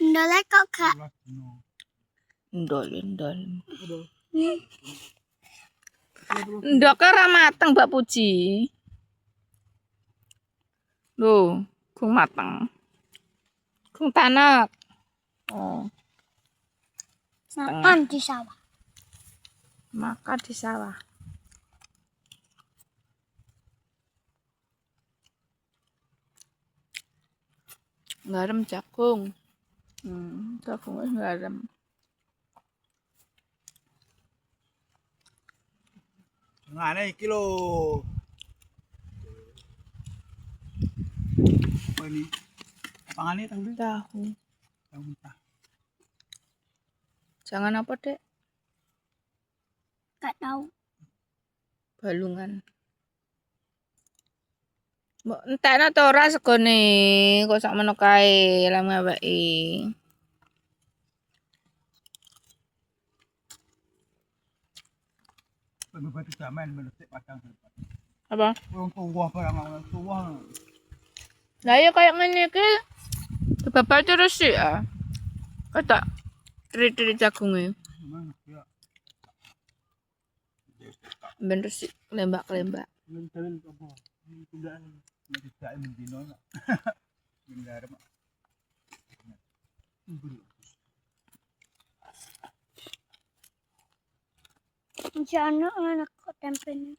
Ndolnya kok gak? Ndol. Ndok ora mateng, Mbak Puji. Loh, gung mateng. Gung tanek. Oh. Makan di sawah. Makan di sawah. Garam jagung. Jagungnya garam. Ngane iki lho. Apa ini? Pangane tahu deh. Tahu. Tahu mentah. Jangan apa, Dek? Gak tahu. Balungan. Mbok entekno to ora segone, kok sak meno kae lam ngeweki. Batu jaman menutik padang. Apa? Wong tuwa barang tuwa. Lah ya kayak ngene iki. Dibabal terus sih ya. Kata tri-tri jagunge. Ya. Ben resik lembak-lembak. Ngentelin apa? Tundaan. Tidak mendino. Menggarap. Jangan anak kok tempenya.